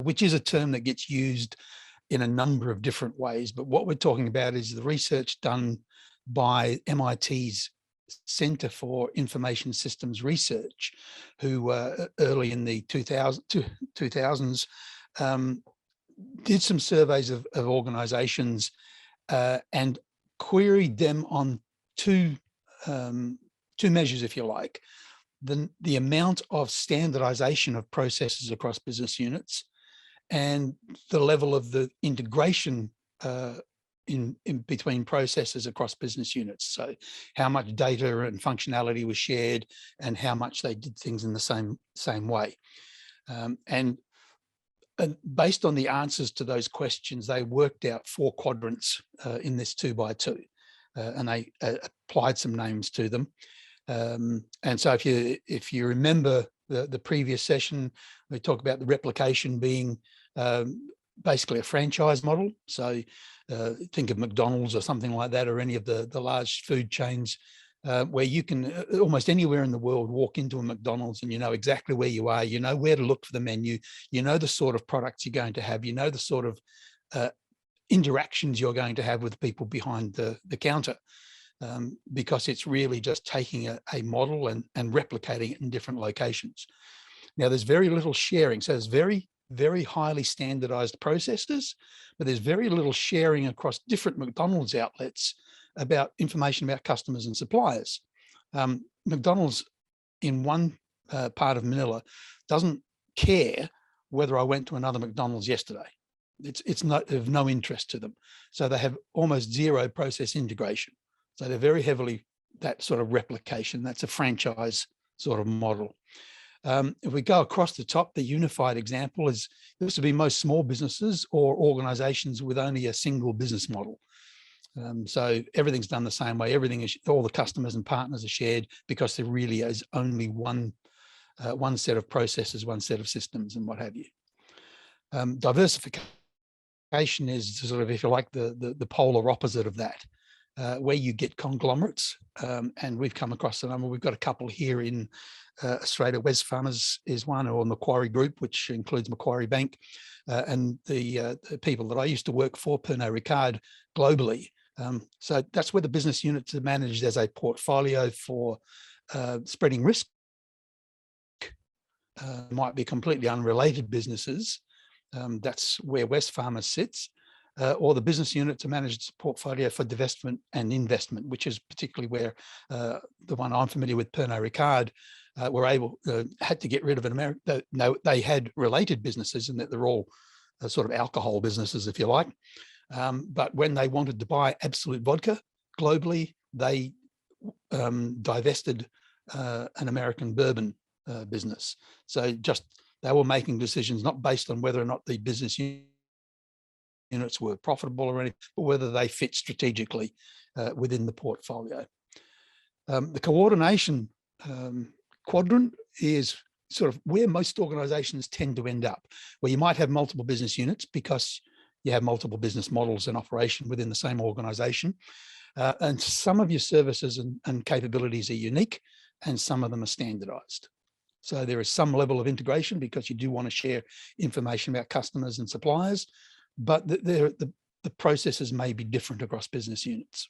which is a term that gets used in a number of different ways. But what we're talking about is the research done by MIT's Center for Information Systems Research, who early in the 2000s did some surveys of organizations and queried them on two measures, if you like. The amount of standardization of processes across business units and the level of the integration in between processes across business units. So how much data and functionality was shared and how much they did things in the same way. And based on the answers to those questions, they worked out 4 quadrants in this 2x2, and they applied some names to them. And so if you remember the previous session, we talked about the replication being basically a franchise model. So think of McDonald's or something like that, or any of the large food chains, where you can almost anywhere in the world walk into a McDonald's and you know exactly where you are, you know where to look for the menu, you know the sort of products you're going to have, you know the sort of interactions you're going to have with people behind the counter, because it's really just taking a model and replicating it in different locations. Now, there's very little sharing. So there's very highly standardized processes, but there's very little sharing across different McDonald's outlets about information about customers and suppliers. McDonald's in one part of Manila doesn't care whether I went to another McDonald's yesterday. It's not of no interest to them. So they have almost zero process integration. So they're very heavily that sort of replication. That's a franchise sort of model. If we go across the top, the unified example is this would be most small businesses or organizations with only a single business model. So everything's done the same way. Everything is, all the customers and partners are shared because there really is only one set of processes, one set of systems, and what have you. Diversification is sort of, if you like, the polar opposite of that, where you get conglomerates, and we've come across a number. We've got a couple here in Australia. Wesfarmers is one, or Macquarie Group, which includes Macquarie Bank, and the people that I used to work for, Pernod Ricard, globally. So that's where the business units are managed as a portfolio for spreading risk. Might be completely unrelated businesses. That's where Wesfarmers sits. Or the business unit to manage its portfolio for divestment and investment, which is particularly where the one I'm familiar with, Pernod Ricard, had to get rid of an American. No, they had related businesses, and that they're all sort of alcohol businesses, if you like. But when they wanted to buy Absolute Vodka globally, they divested an American bourbon business. So just they were making decisions not based on whether or not the business units were profitable or anything, but whether they fit strategically within the portfolio. The coordination quadrant is sort of where most organizations tend to end up, where you might have multiple business units because you have multiple business models in operation within the same organization. And some of your services and capabilities are unique, and some of them are standardized. So there is some level of integration because you do want to share information about customers and suppliers, but the processes may be different across business units.